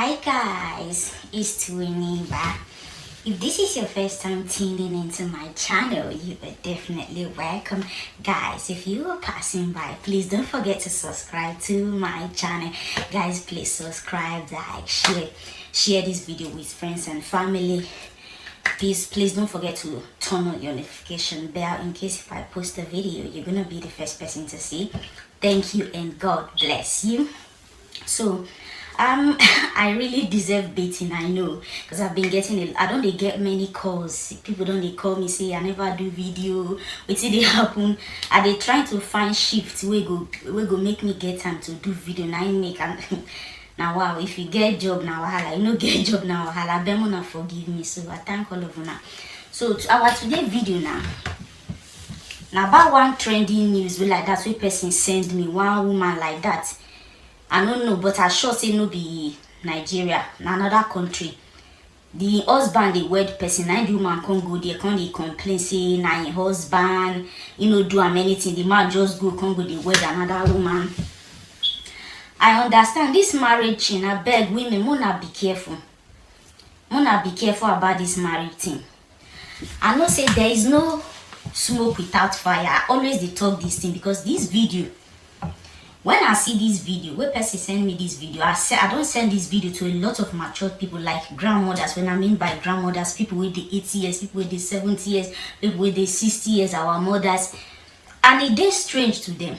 Hi guys, it's Twiniba. If this is your first time tuning into my channel, you are definitely welcome. Guys, if you are passing by, please don't forget to subscribe to my channel. Guys, please subscribe, like, share this video with friends and family. Please don't forget to turn on your notification bell in case if I post a video, you're gonna be the first person to see. Thank you and God bless you. So I really deserve beating, I know, because I've been getting I don't get many calls. People don't they call me say I never do video. Wait till they happen. Are they trying to find shifts we go make me get time to do video? Now I make and now wow, if you get job now wahala, you know get job now wahala, bemona forgive me. So I thank all of you now. So to our today video now about one trending news we like that, we person send me one woman like that. I don't know, but I sure say no be Nigeria, another country. The husband, the wed person, and the woman can't go there, can't they complain, say, na your husband, do anything. The man just go, can't go, they wed another woman. I understand this marriage thing. I beg women, mona be careful. Mona be careful about this marriage thing. I know say there is no smoke without fire. I always they talk this thing because this video, when I see this video, when person send me this video, I don't send this video to a lot of mature people like grandmothers. When I mean by grandmothers, people with the 80 years, people with the 70 years, people with the 60 years, our mothers. And it is strange to them.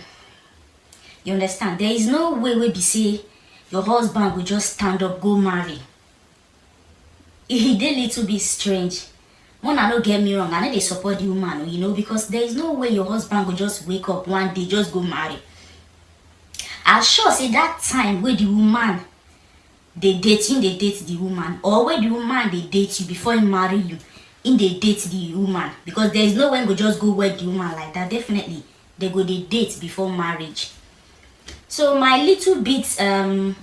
You understand? There is no way we be say your husband will just stand up, go marry. It did little bit strange. One, I don't get me wrong, I know they support the woman, because there is no way your husband will just wake up one day, just go marry. I sure say that time where the woman they date the woman, or where the woman they date you before he marry you, they date the woman, because there is no one go just go wed the woman like that. Definitely they go they date before marriage. So my little bit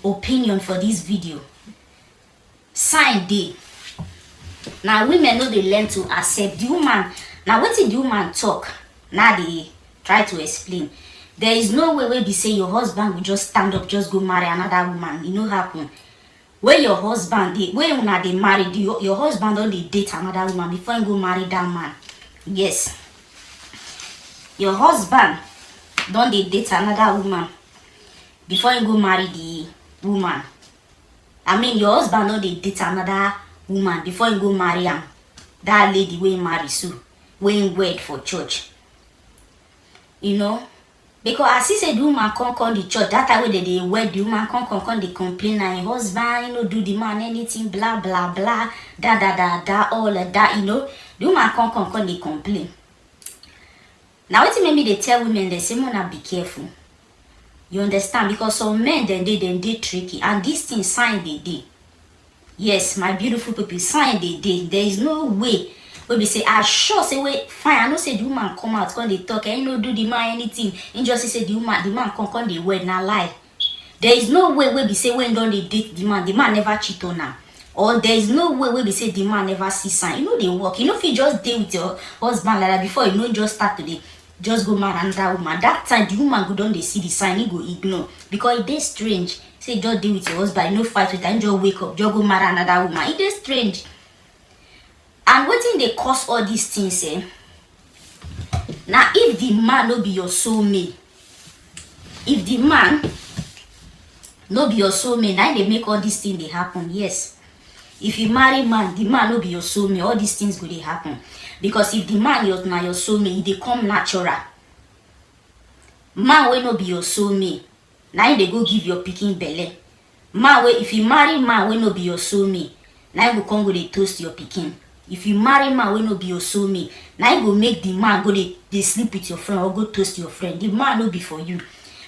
opinion for this video, sign day. Now women know they learn to accept the woman. Now what did the woman talk? Now they try to explain. There is no way we be say your husband will just stand up, just go marry another woman. You know happen. Where your husband, when they married, your husband only date another woman before you go marry that man. Yes. Your husband don't they date another woman before you go marry the woman. I mean your husband don't they date another woman before you go marry him. That lady we marry so when wed for church. Because as he said, the woman can't come the church. That time when they wed, the woman can't they complain and your husband, do the man anything, blah blah blah, all of that, The woman can't they complain. Now what maybe they tell women they say, "Mona, be careful." You understand? Because some men they tricky, and this thing sign they did. Yes, my beautiful people, sign they did. There is no way. We be say, I sure say wait, fine. I know say the woman come out, come they talk, and do the man anything. And just say the man come they wed, now lie. There is no way we be say when don't they date the man never cheat on her. Or there is no way we be say the man never see sign. They work. If you just deal with your husband like that before just start today, just go marry another woman. That time the woman go don't they see the sign, he go ignore. Because it is strange. Say just deal with your husband, fight with her, and just wake up, just go marry another woman. It is strange. And what thing they cause all these things, Now if the man no be your soulmate, if the man no be your soulmate, now they make all these things they happen. Yes. If you marry man, the man no be your soulmate, all these things go they happen. Because if the man is not your soulmate, they come natural. Man will not be your soulmate. Now they go give your picking belly. Man will, if you marry man will not be your soulmate, now you come go they toast your picking. If you marry man will not be your soulmate, now you go make the man go they sleep with your friend or go toast your friend. The man no be for you.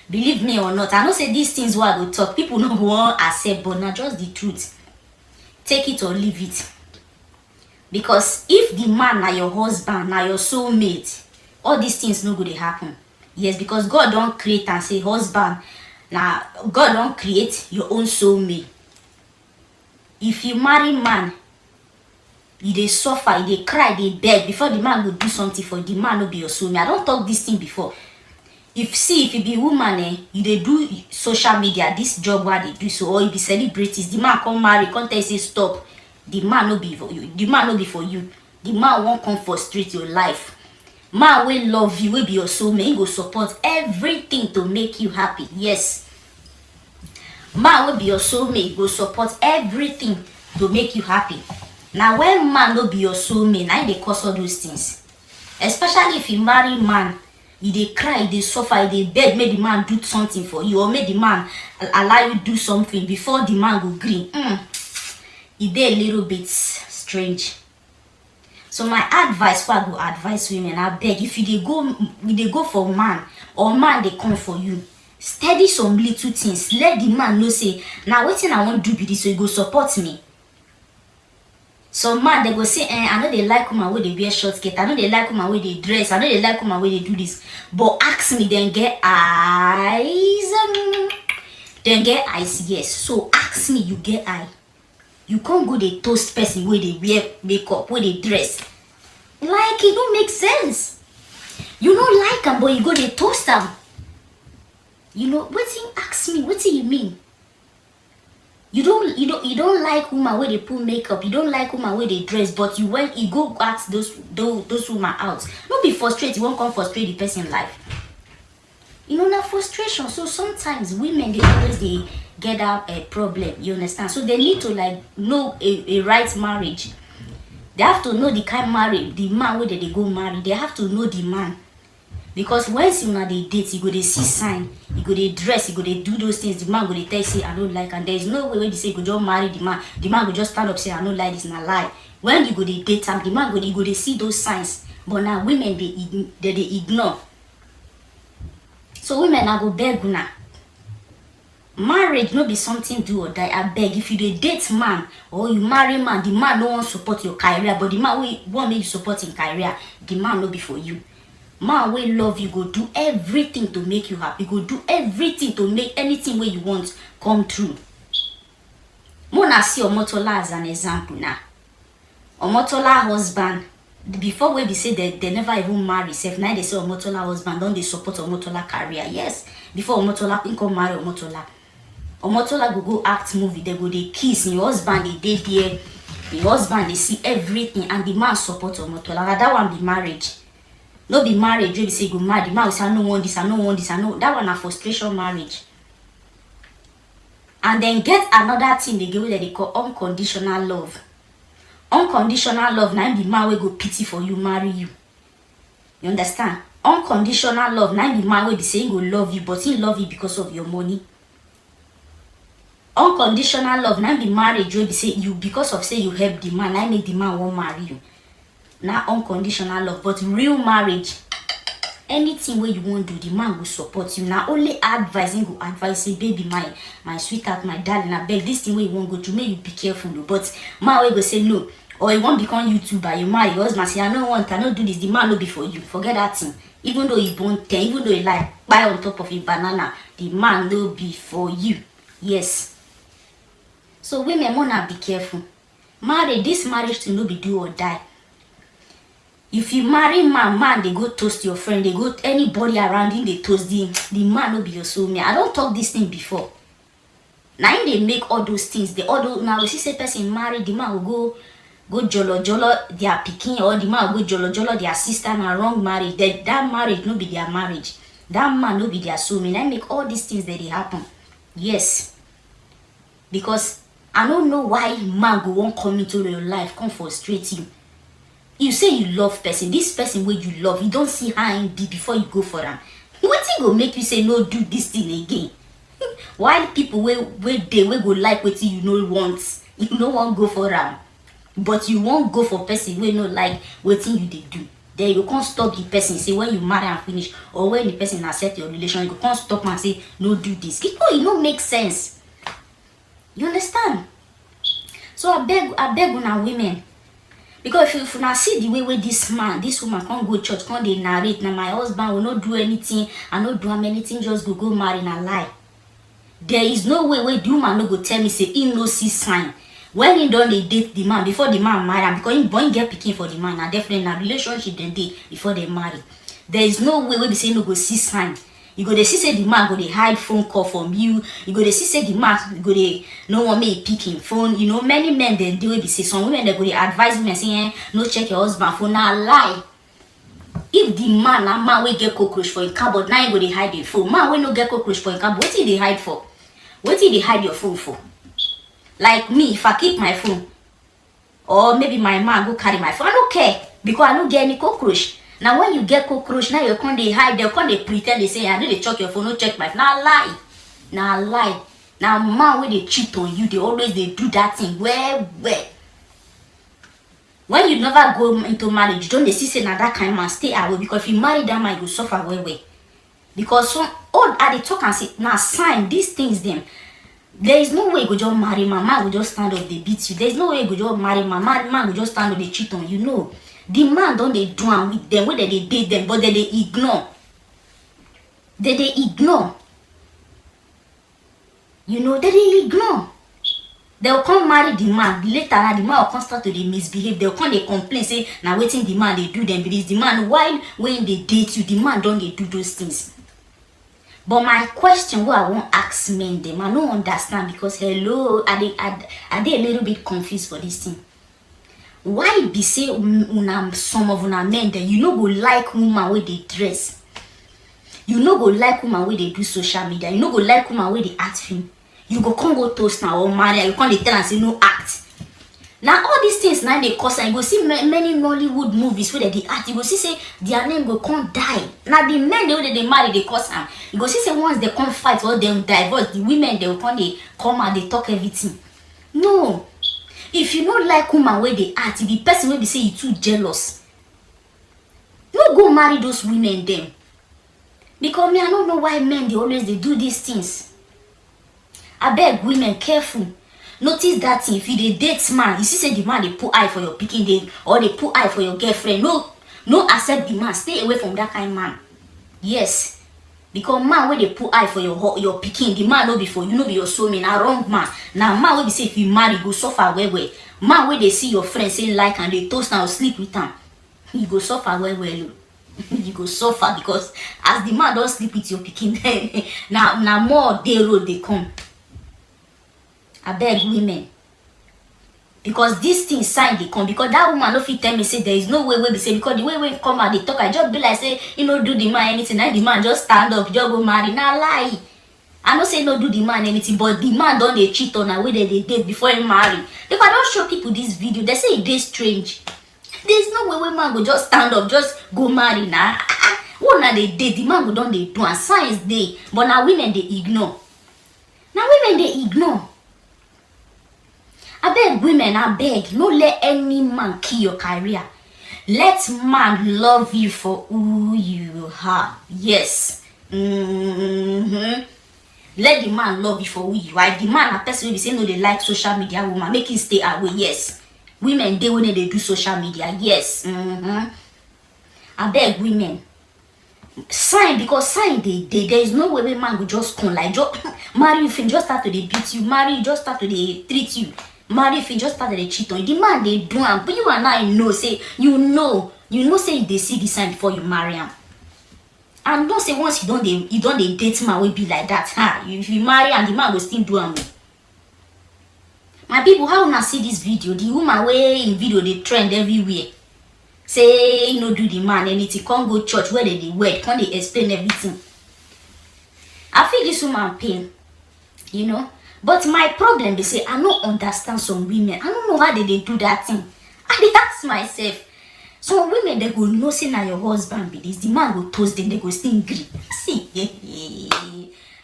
Believe me or not, I know say these things what I go talk. People no want accept, but not just the truth. Take it or leave it. Because if the man na your husband, na your soulmate, all these things no go they happen. Yes, because God don't create and say husband. Now God don't create your own soulmate. If you marry man, they suffer, they cry, they beg before the man will do something for the man will be your soulmate. I don't talk this thing before. if you be woman, you dey do social media, this job where they do so, or you be celebrities, the man come marry, come tell you say stop. The man no be for you. The man no be for you. The man won't come frustrate your life. Man will love you, will be your soulmate. He go support everything to make you happy. Yes. Man will be your soulmate, go support everything to make you happy. Now when man no be your soulmate, now they cause all those things. Especially if you marry man, you dey cry, they suffer, they beg, make the man do something for you, or make the man allow you do something before the man go green. It dey a little bit strange. So my advice, what I go advise women, I beg, if you dey go for man, or man they come for you, steady some little things. Let the man know say, now wetin I want do be this, so you go support me. Some man they go say, I know they like woman where they wear short skirt, I know they like woman where they dress, I know they like woman where they do this. But ask me, then get eyes. Then get eyes, yes. So ask me, you get eye. You can't go the toast person where they wear makeup, where they dress. Like it don't make sense. You don't like them, but you go the toast them. You know, what you ask me, what do you mean? You don't like woman where they put makeup, you don't like woman where they dress, but you go ask those women out. Don't be frustrated, you won't come frustrate the person life. You know, that frustration. So sometimes women they always get out a problem, you understand? So they need to like know a right marriage. They have to know the kind of marriage, the man where they go marry. They have to know the man. Because once you know they date, you go they see sign, you go they dress, you go they do those things, the man go they tell you say I don't like, and there is no way when they say you go just marry the man go just stand up say I don't like this, and I lie. When you go they date him, the man go they see those signs. But now women they ignore. So women I go beg now. Marriage no be something do or die. I beg, if you dey date man or you marry man, the man no want support your career, but the man will want make you support in career, the man no be for you. Man will love you, go do everything to make you happy, go do everything to make anything where you want come true. Mona see Omotola as an example now. Omotola husband, before we be say they never even marry self, now they say Omotola husband don't they support Omotola career. Yes, before Omotola come marry Omotola go act movie, they go they kiss, your husband they there, your husband they see everything, and the man support Omotola. Now that one be marriage. No be marriage, you be say go marry, the man will say I don't want this, I don't want this, I know that one a frustration marriage. And then get another thing they give that they call unconditional love. Unconditional love, now the man will go pity for you, marry you. You understand? Unconditional love, now the man will be saying go love you, but he love you because of your money. Unconditional love, now the marriage will be say you because of say you help the man, I make the man won't marry you. Now unconditional love, but real marriage, anything where you won't do, the man will support you. Now only advising go advise say, baby, my sweetheart, my darling, I beg this thing where you won't go to, make you be careful. But man will go say no, or you won't become YouTuber, you marry your husband say I don't want, I don't do this, the man will be for you. Forget that thing. Even though you born 10, even though you like buy on top of a banana, the man will be for you. Yes. So women wanna be careful. This marriage to no be do or die. If you marry man, they go toast your friend, they go anybody around him, they toast the man will be your soulmate. I don't talk this thing before. Now they make all those things. Now we see say person marry, the man will go jolo their pikin, or the man will go jolo their sister, and a wrong marriage. That marriage no be their marriage. That man no be their soulmate. I make all these things that they happen. Yes. Because I don't know why man go won't come into your life, come frustrate you. You say you love person, this person where you love, you don't see how in deep before you go for them. What thing go make you say no do this thing again? While people where go like what you know want, you no want go for them, but you won't go for person where no like what you they do. Then you can't stop the person say when you marry and finish, or when the person accept your relation, you can't stop and say no do this. It no make sense. You understand? So I beg on women. Because if you now see the way this woman can't go church, can't they narrate, now my husband will not do anything, I not do anything, just go marry and lie. There is no way where the woman no go tell me say he no see sign. When he done they date the man before the man marry, because he born get picking for the man, and definitely in a relationship they date before they marry. There is no way where they say no go see sign. You go dey see say the man go dey hide phone call from you. You go dey see say the man go dey no want make he pick him phone. You know, many men they do be say some women they go dey advise women saying no check your husband phone. Now lie. If the man na man will get cockroach for him cupboard, now he go dey hide the phone. Man will no get cockroach for him cupboard. What did they hide for? What did they hide your phone for? Like me, if I keep my phone, or maybe my man go carry my phone, I don't care because I don't get any cockroach. Now when you get cockroach, now you can't they hide, they can't they pretend they say I know they check your phone, no check my phone. Now lie. Now lie. Now man when they cheat on you, they always they do that thing. Where? When you never go into marriage, don't they see say now that kind of man stay away because if you marry that man, you suffer well. Because some all at the talk and say now sign these things them. There is no way you go just marry man will just stand up, they beat you. There is no way you go just marry man will just stand up, they cheat on you. No. The man don't they do am with them, whether they date them, but they ignore. They ignore. You know, they ignore. They'll come marry the man. Later the man will come start to they misbehave. They'll come they complain, say, now waiting the man they do them. Because the man, while when they date you, the man don't they do those things. But my question what I won't ask men them, I don't understand because hello, are they a little bit confused for this thing? Why be say some of una men then you no go like woman where they dress? You no go like woman where they do social media. You no go like woman where they act film. You go come go toast now or marry. You can't tell and say no act. Now all these things now they cause and you go see many Nollywood movies where they act. You go see say their name go come die. Now the men the way they marry they cause them. You go see say once they come fight or them divorce, the women they will come and they talk everything. No. If you don't like woman where they act, if the person will be say you too jealous, no go marry those women them. Because me, I don't know why men they always they do these things. I beg women careful. Notice that thing. If you they date man, you see say the man they put eye for your picking day or they put eye for your girlfriend. No accept the man. Stay away from that kind of man. Yes. Because man when they put eye for your picking, the man no be for you, no be your soulmate, na wrong man. Now man when they say if you marry, go suffer well. Man when they see your friend say like and they toast and sleep with them, you go suffer well. You go suffer because as the man don't sleep with your picking, now more day road they come. I beg women. Because this thing sign they come because that woman no fit tell me say there is no way we be say because the way we come out they talk I just be like say you know do the man anything and the man just stand up just go marry. Now lie. I no say no do the man anything but the man don't they cheat on her way they date before he marry. If I don't show people this video they say it is strange. There's no way man go just stand up just go marry now. What now they date the man go don't they do and science day but now women they ignore. Now women they ignore. I beg women, I beg, no let any man kill your career. Let man love you for who you are. Yes. Let the man love you for who you are. If the man a person will be saying no, they like social media woman, make him stay away. Yes. Women they when they do social media. Yes. I beg women. Sign because sign there is no way man will just come like just marry if he just start to they beat you, marry just start to they treat you. Marry if you just started to cheat on you, the man they do am, but you and I know say you know say they see the sign before you marry him. And don't say once you don't date man will be like that. If you marry and the man will still do am. My people, how una see this video? The woman way in video they trend everywhere. Say you know do the man anything, can't go church where they wed, can't they explain everything. I feel this woman pain, you know. But my problem they say I don't understand some women. I don't know how they do that thing. I dey ask myself. Some women they go no say na your husband be this. The man go toast them, they go still agree. See,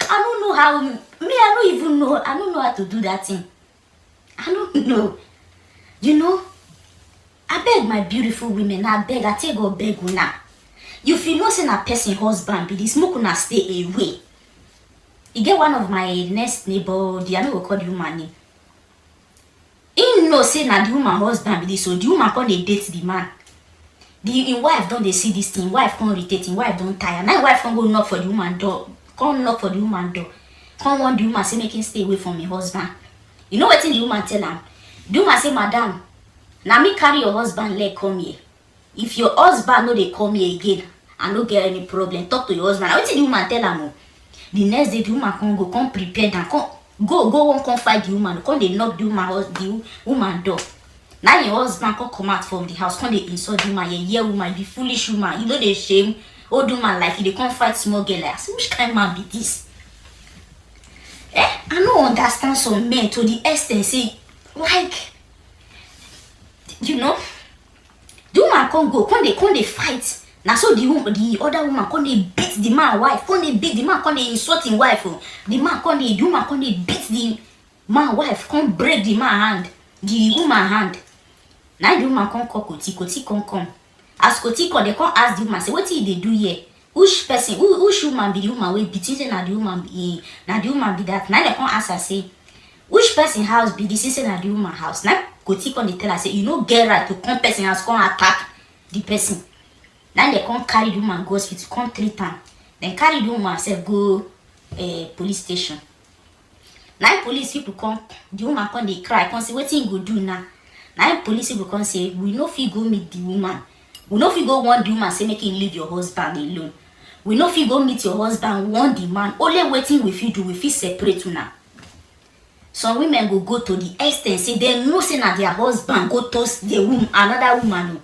I don't know how me. I don't even know. I don't know how to do that thing. I don't know. You know. I beg my beautiful women. I beg. I take go beg una. If you know say na person husband be this, make una stay away. You get one of my next neighbor, the I know call the woman name. He know say na the woman husband be this, so the woman come they date the man. The wife don't they see this thing, wife come irritate him, wife don't tire. Now wife come go knock for the woman door. Come knock for the woman door. Come want the woman say make him stay away from my husband. You know what the woman tell him? The woman say, madam, now me carry your husband leg come here. If your husband no they come here again, I no get any problem. Talk to your husband. What did the woman tell am? The next day the woman come prepare and come fight the woman. Come they knock the woman door. Now your husband come out from the house. Come they insult the woman. Yeah, woman, the foolish woman. You know they shame old woman like they come fight small girl. Like, I say, which kind of man be this? I don't understand some men to the extent say, like, you know, the woman come they fight. Now so the other woman come they beat the man wife, come they beat the man, come they insult him wife. The woman come they beat the man wife, come break the man hand, the woman hand. Now the woman come call Koti come. As Koti come, they come ask the woman, say, what did they do here? Which person, which woman be the woman wey beat? Say na the woman be that. Now they come ask her, say, which person house be this? Say na the woman house. Now Koti come they tell her, say, you no get right to come person house come attack the person. Now they come carry the woman go hospital, come treat am. Then carry the woman herself go police station. Now police people come, the woman come they cry, come say, wetin you go do now? Now police people come say, we no fit go meet the woman. We no fit go warn the woman say make him leave your husband alone. We no fit go meet your husband, warn the man. Only waiting we fit do, we fit separate una. Some women go to the extent say they know say na their husband go toast the woman, another woman.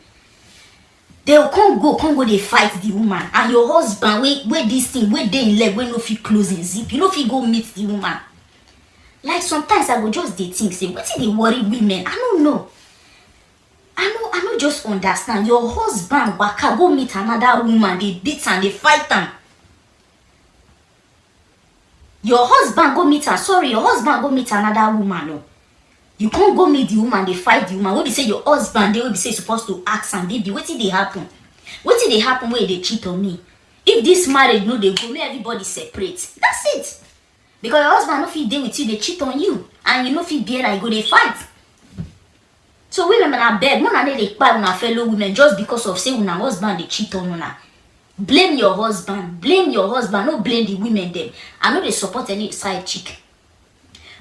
They will come go they fight the woman. And your husband wait this thing, wait they in leg, wait no fit close in zip. You no fit go meet the woman. Like sometimes I go just they think say, what they worry women? I don't know. I don't just understand. Your husband waka go meet another woman, they beat and they fight them. Your husband go meet her. Sorry, your husband go meet another woman. No. You can't go meet the woman, they fight the woman. What they say your husband, they will be say supposed to ask and baby, what did they happen? What did they happen where they cheat on me? If this marriage no they go, may everybody separate. That's it. Because your husband no fit deal with you, they cheat on you. And you know fit bear and go they fight. So women are beg, one they buy una fellow women just because of say una husband they cheat on una. Blame your husband, no blame the women them. I know they support any side chick.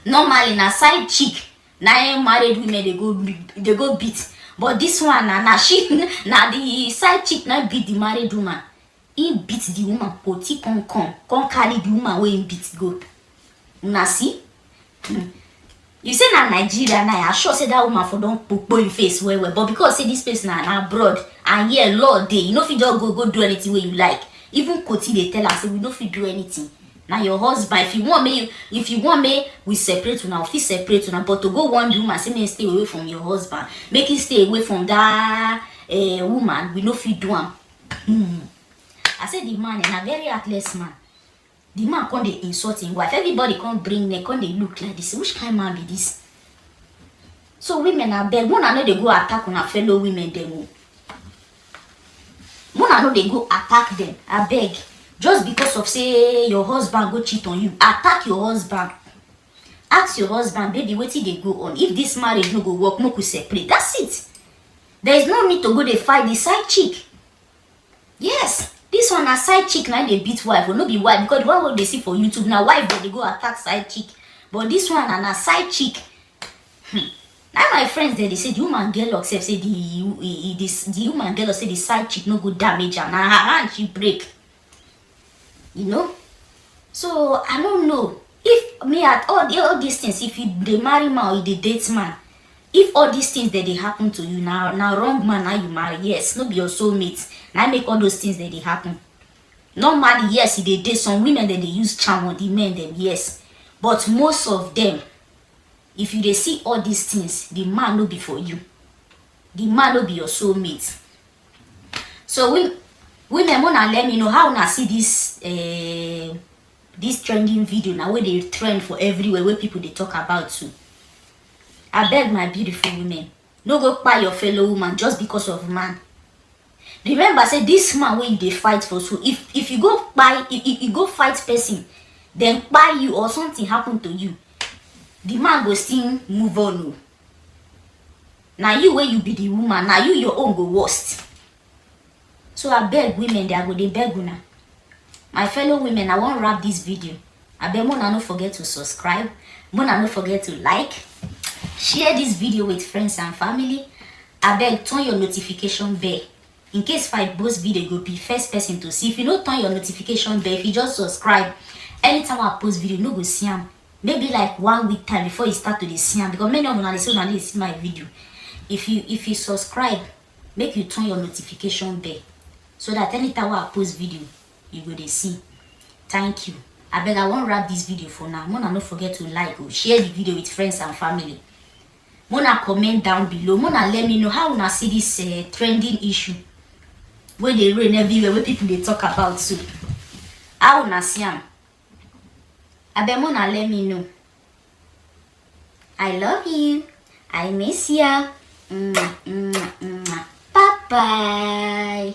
Normally na side chick, na married women they go beat. But this one na she na the side chick na beat the married woman. He beat the woman, Koti come carry the woman where he beat go. Una see? You say na Nigeria now, I sure say that woman for don't put in face well. But because say this place na abroad and here law day, you know if you just go do anything where you like. Even Koti they tell us say we no fit do anything. Now your husband, if you want me, we separate now, we separate now. But to go one woman, say me stay away from your husband, make him stay away from that woman, we no fit do am. I said the man is a very heartless man. The man can't they insult his wife. Everybody can't bring neck, can't they look like this. Which kind of man be this? So women are bad. One I know they go attack on our fellow women them. One I know they go attack them. I beg. Just because of say your husband go cheat on you. Attack your husband. Ask your husband, baby, what did they go on? If this marriage no go work, no could separate. That's it. There is no need to go they fight the side chick. Yes. This one a side chick now they beat wife will not be wife because the one what they see for YouTube now wife but they go attack side chick. But this one and a side chick. Now my friends they say the woman girl say the woman girl say the side chick no go damage and her hand she break. You know? So I don't know. If me at all these things, if they marry man or they date man, if all these things that they happen to you now wrong man now you marry, yes, no be your soulmate. Now make all those things that they happen. Normally, yes, if they date some women that they use charm on the men, then yes. But most of them, if you they see all these things, the man no be for you. The man no be your soulmate. So women wanna let me know how I see this trending video now where they trend for everywhere where people they talk about too. I beg my beautiful women, no go buy your fellow woman just because of man. Remember, say this man when they fight for so if you go buy if you go fight person, then buy you or something happen to you, the man go still move on. Now you where you be the woman, now you your own go worst. So I beg women, they go they beg una. My fellow women, I won't wrap this video. I beg Mona no forget to subscribe. Mona no forget to like. Share this video with friends and family. I beg turn your notification bell. In case if I post video, you go be first person to see. If you don't turn your notification bell, if you just subscribe, anytime I post video, no go see them. Maybe like 1 week time before you start to see them, because many of them they see my video. If you subscribe, make you turn your notification bell so that anytime I post video, you go to see. Thank you. I beg I won't wrap this video for now. Mona don't forget to like or share the video with friends and family. Mona comment down below. Mona let me know how una see this trending issue where they rain everywhere, where people they talk about too. How una see am? I beg Mona let me know. I love you. I miss ya. Bye bye.